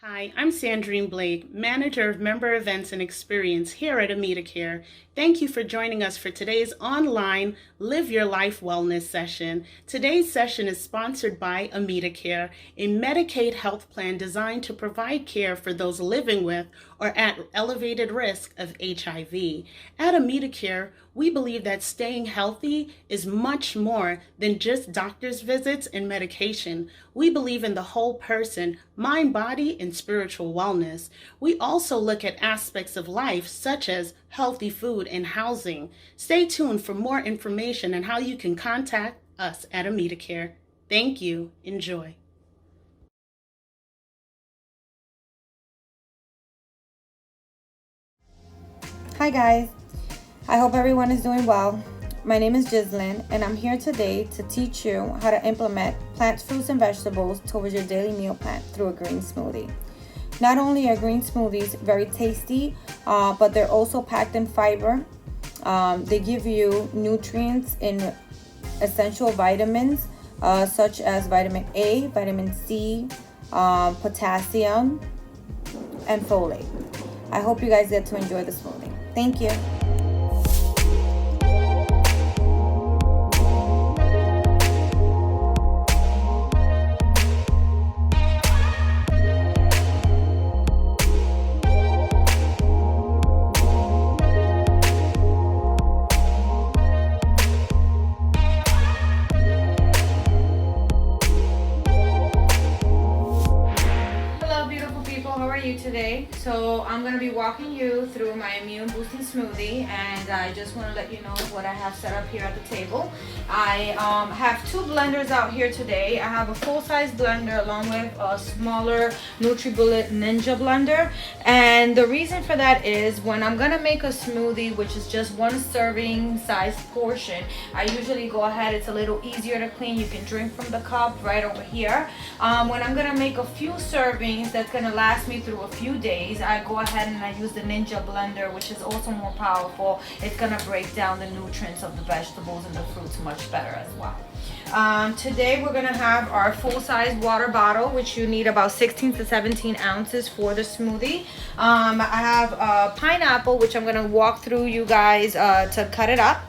Hi, I'm Sandrine Blake, Manager of Member Events and Experience here at Amida. Thank you for joining us for today's online Live Your Life Wellness session. Today's session is sponsored by Amida, a Medicaid health plan designed to provide care for those living with or at elevated risk of HIV. At Amida, we believe that staying healthy is much more than just doctor's visits and medication. We believe in the whole person, mind, body, and spiritual wellness. We also look at aspects of life such as healthy food and housing. Stay tuned for more information on how you can contact us at Amida. Thank you. Enjoy. Hi guys, I hope everyone is doing well. My name is Jisleen and I'm here today to teach you how to implement plant fruits and vegetables towards your daily meal plan through a green smoothie. Not only are green smoothies very tasty, but they're also packed in fiber. They give you nutrients in essential vitamins such as vitamin A, vitamin C, potassium, and folate. I hope you guys get to enjoy the smoothie. Thank you. Today, so I'm going to be walking you through my immune boosting smoothie, and I just want to let you know what I have set up here at the table. I have two blenders out here today. I have a full-size blender along with a smaller NutriBullet Ninja blender, and the reason for that is when I'm going to make a smoothie, which is just one serving size portion, I usually go ahead, it's a little easier to clean, you can drink from the cup right over here. When I'm going to make a few servings that's going to last me through a few days, I go ahead and I use the Ninja blender, which is also more powerful. It's gonna break down the nutrients of the vegetables and the fruits much better as well. Today we're gonna have our full-size water bottle, which you need about 16 to 17 ounces for the smoothie. I have a pineapple, which I'm gonna walk through you guys to cut it up.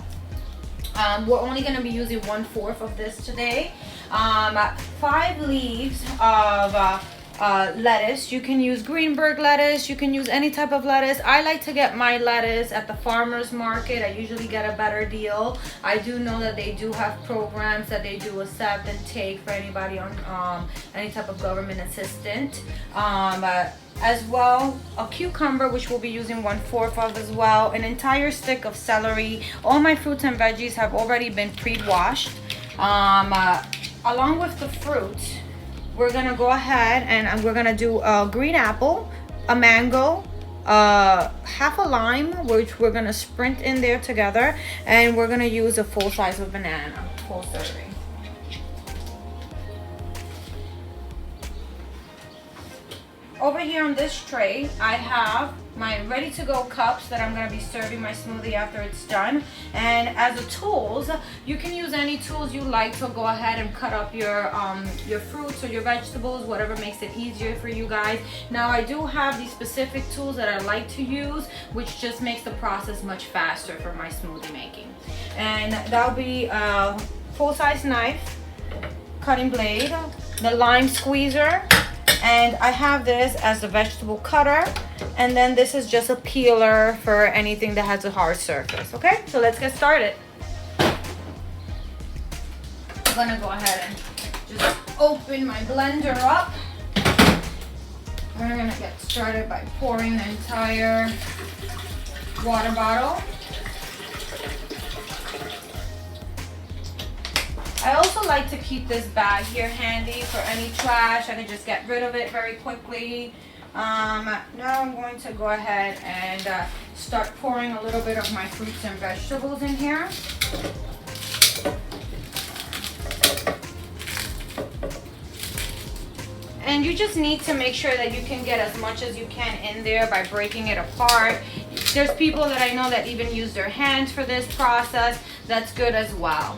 We're only gonna be using 1/4 of this today. 5 leaves of lettuce. You can use Greenberg lettuce, you can use any type of lettuce. I like to get my lettuce at the farmer's market. I usually get a better deal. I do know that they do have programs that they do accept and take for anybody on any type of government assistance. As well, a cucumber, which we'll be using 1/4 of as well, an entire stick of celery. All my fruits and veggies have already been pre-washed. Along with the fruit, we're gonna go ahead and we're gonna do a green apple, a mango, half a lime, which we're gonna sprint in there together, and we're gonna use a full size of banana, full serving. Over here on this tray, I have my ready to go cups that I'm going to be serving my smoothie after it's done. And as a tools, you can use any tools you like to go ahead and cut up your fruits or your vegetables, whatever makes it easier for you guys. Now I do have these specific tools that I like to use, which just makes the process much faster for my smoothie making. And that'll be a full-size knife, cutting blade, the lime squeezer, and I have this as a vegetable cutter, and then this is just a peeler for anything that has a hard surface. Okay, so let's get started. I'm gonna go ahead and just open my blender up. We're gonna get started by pouring the entire water bottle. I also like to keep this bag here handy for any trash. I can just get rid of it very quickly. Now I'm going to go ahead and start pouring a little bit of my fruits and vegetables in here. And you just need to make sure that you can get as much as you can in there by breaking it apart. There's people that I know that even use their hands for this process. That's good as well.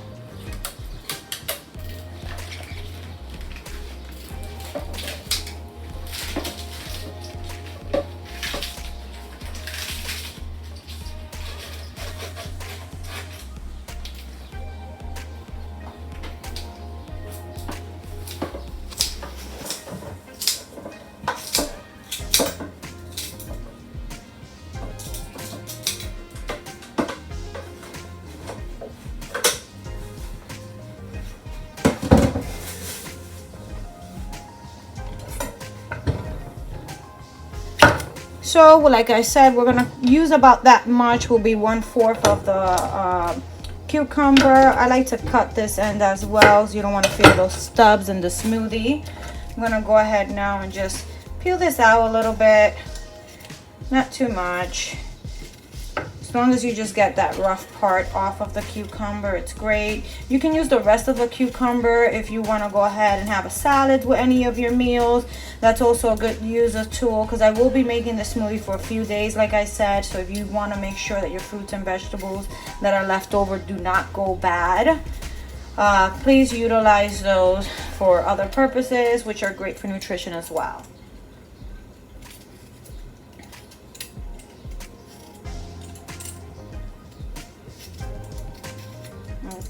So like I said, we're gonna use about that much, will be 1/4 of the cucumber. I like to cut this end as well, so you don't want to feel those stubs in the smoothie. I'm gonna go ahead now and just peel this out a little bit, not too much. As long as you just get that rough part off of the cucumber, it's great. You can use the rest of the cucumber if you want to go ahead and have a salad with any of your meals. That's also a good use of tool, because I will be making the smoothie for a few days, like I said. So if you want to make sure that your fruits and vegetables that are left over do not go bad, please utilize those for other purposes, which are great for nutrition as well.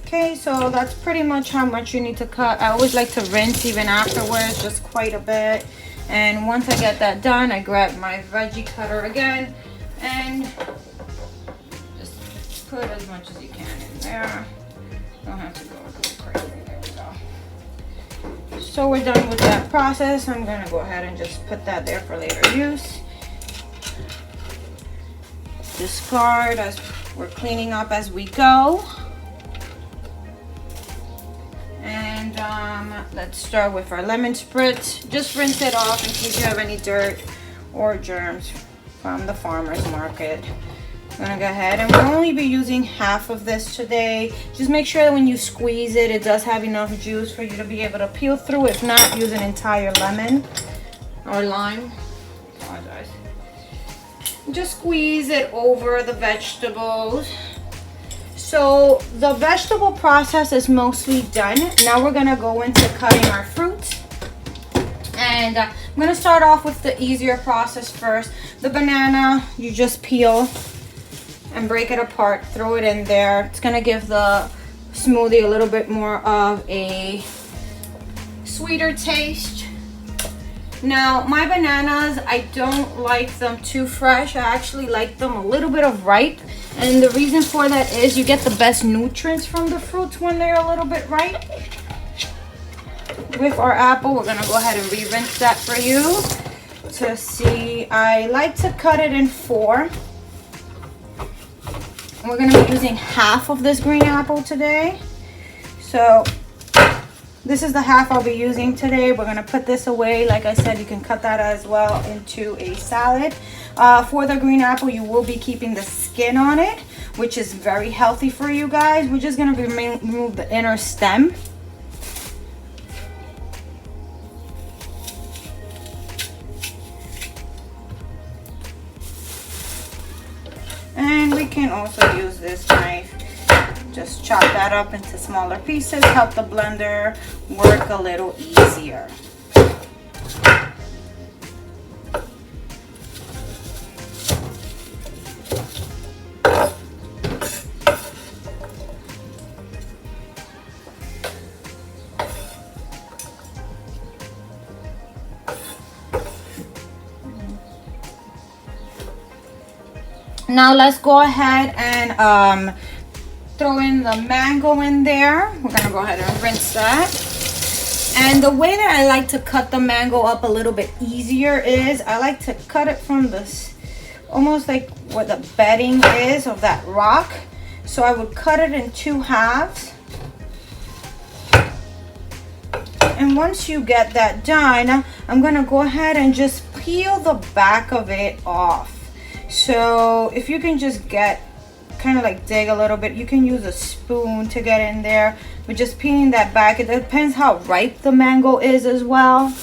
Okay, so that's pretty much how much you need to cut. I always like to rinse even afterwards, just quite a bit. And once I get that done, I grab my veggie cutter again and just put as much as you can in there. Don't have to go crazy. There we go. So we're done with that process. I'm gonna go ahead and just put that there for later use. Discard as we're cleaning up as we go. And let's start with our lemon spritz. Just rinse it off in case you have any dirt or germs from the farmer's market. I'm gonna go ahead and we'll only be using half of this today. Just make sure that when you squeeze it, it does have enough juice for you to be able to peel through. If not, use an entire lemon or lime. Apologize. Just squeeze it over the vegetables. So the vegetable process is mostly done. Now we're gonna go into cutting our fruits. And I'm gonna start off with the easier process first. The banana, you just peel and break it apart, throw it in there. It's gonna give the smoothie a little bit more of a sweeter taste. Now my bananas, I don't like them too fresh. I actually like them a little bit of ripe. And the reason for that is you get the best nutrients from the fruits when they're a little bit ripe. With our apple, we're gonna go ahead and re-rinse that for you to see. I like to cut it in 4. We're gonna be using half of this green apple today. So this is the half I'll be using today. We're gonna put this away. Like I said, you can cut that as well into a salad. For the green apple, you will be keeping the skin on it, which is very healthy for you guys. We're just gonna remove the inner stem. And we can also use this knife. Just chop that up into smaller pieces, help the blender work a little easier. Now let's go ahead and throw in the mango in there. We're gonna go ahead and rinse that. And the way that I like to cut the mango up a little bit easier is I like to cut it from this, almost like where the bedding is of that rock. So I would cut it in 2 halves. And once you get that done, I'm gonna go ahead and just peel the back of it off. So if you can just get, kind of like dig a little bit, you can use a spoon to get in there, but just peeling that back. It depends how ripe the mango is as well.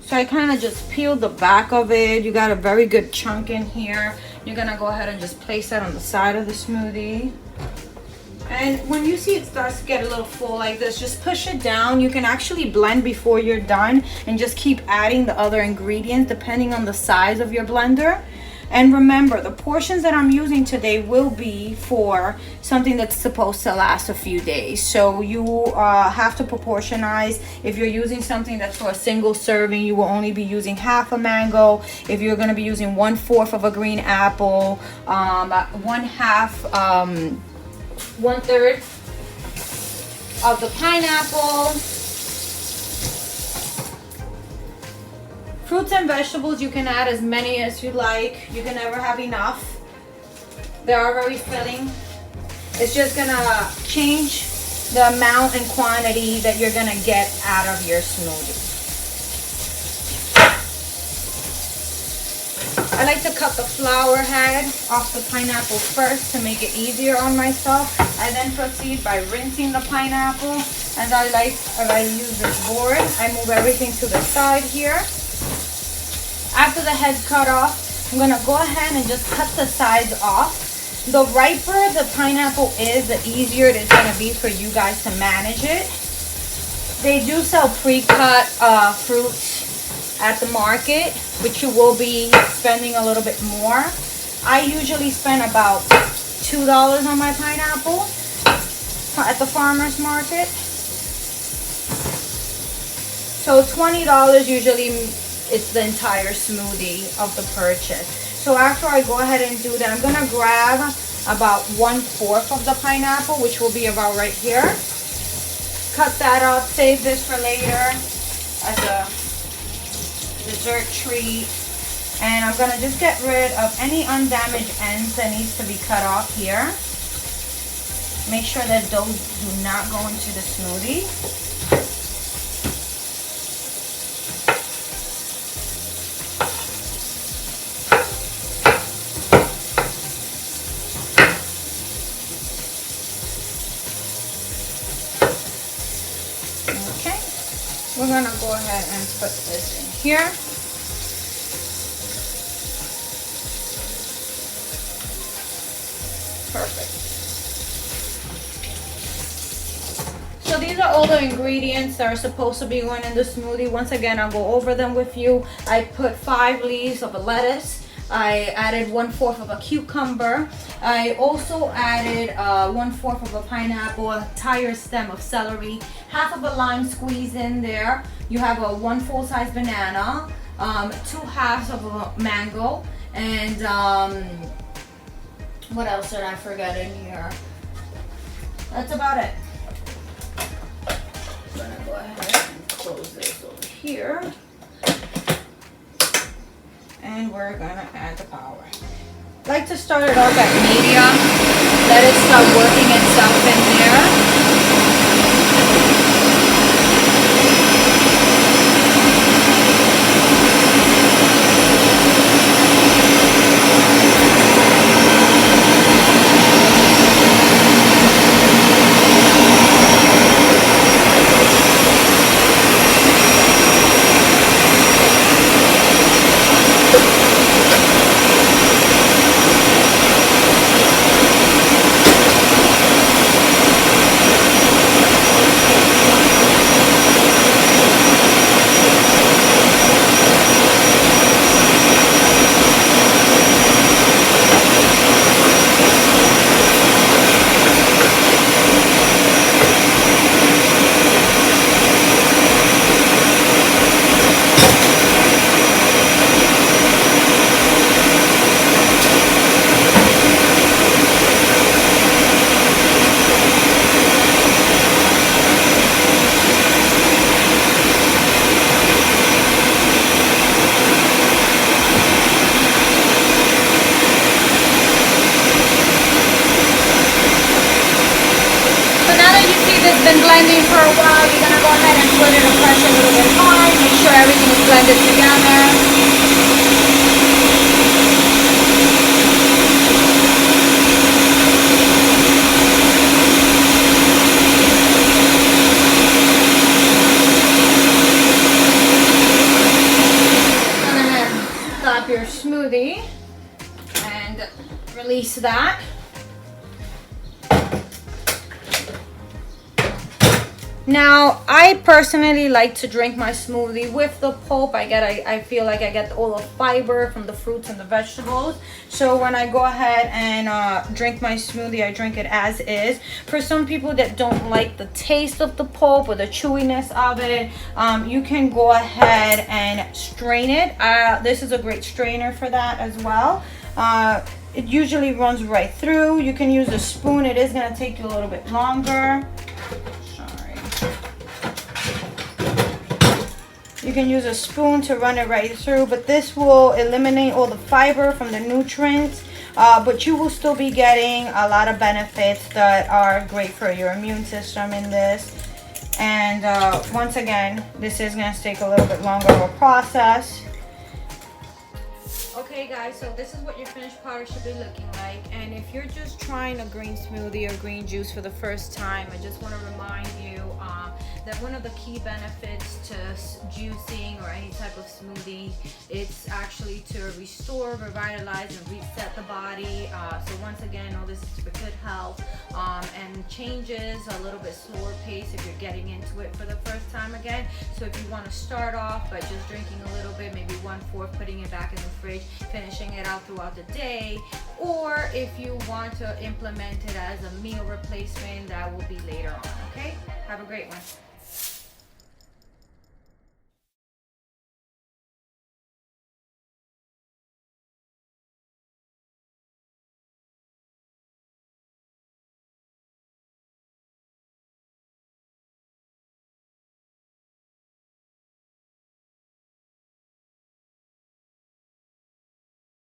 So I kind of just peeled the back of it. You got a very good chunk in here. You're gonna go ahead and just place that on the side of the smoothie. And when you see it starts to get a little full like this, just push it down. You can actually blend before you're done and just keep adding the other ingredients depending on the size of your blender. And remember, the portions that I'm using today will be for something that's supposed to last a few days. So you have to proportionize. If you're using something that's for a single serving, you will only be using half a mango. If you're going to be using 1/4 of a green apple, 1/3 of the pineapple. Fruits and vegetables, you can add as many as you like. You can never have enough. They are very filling. It's just gonna change the amount and quantity that you're gonna get out of your smoothie. I like to cut the flower head off the pineapple first to make it easier on myself. I then proceed by rinsing the pineapple. As I use this board, I move everything to the side here. After the head's cut off, I'm gonna go ahead and just cut the sides off. The riper the pineapple is, the easier it is gonna be for you guys to manage it. They do sell pre-cut fruits at the market, which you will be spending a little bit more. I usually spend about $2 on my pineapple at the farmer's market. So $20 usually it's the entire smoothie of the purchase. So after I go ahead and do that, I'm gonna grab about 1/4 of the pineapple, which will be about right here. Cut that up, save this for later as a dessert treat. And I'm gonna just get rid of any undamaged ends that needs to be cut off here. Make sure that those do not go into the smoothie. We're gonna go ahead and put this in here. Perfect. So these are all the ingredients that are supposed to be going in the smoothie. Once again, I'll go over them with you. I put 5 leaves of a lettuce. I added 1/4 of a cucumber. I also added 1/4 of a pineapple, a entire stem of celery, half of a lime squeezed in there. You have a 1 full-size banana, 2 halves of a mango, and what else did I forget in here? That's about it. I'm gonna go ahead and close this over here. And we're gonna add the power. I like to start it off at medium. Let it start working itself in there. Been blending for a while, you're gonna go ahead and put it in pressure a little bit high, make sure everything is blended together. Go ahead and stop your smoothie and release that. Now, I personally like to drink my smoothie with the pulp. I feel like I get all the fiber from the fruits and the vegetables. So when I go ahead and drink my smoothie, I drink it as is. For some people that don't like the taste of the pulp or the chewiness of it, you can go ahead and strain it. This is a great strainer for that as well. It usually runs right through. You can use a spoon. It is going to take you a little bit longer. You can use a spoon to run it right through, but this will eliminate all the fiber from the nutrients, but you will still be getting a lot of benefits that are great for your immune system in this. And once again, this is going to take a little bit longer of a process. Okay guys, so this is what your finished product should be looking like. And if you're just trying a green smoothie or green juice for the first time, I just want to remind you that one of the key benefits to juicing or any type of smoothie, it's actually to restore, revitalize, and reset the body. So once again, all this is for good health, and changes a little bit slower pace if you're getting into it for the first time again. So if you want to start off by just drinking a little bit, maybe 1/4, putting it back in the fridge, finishing it out throughout the day, or if you want to implement it as a meal replacement, that will be later on. Okay, have a great one.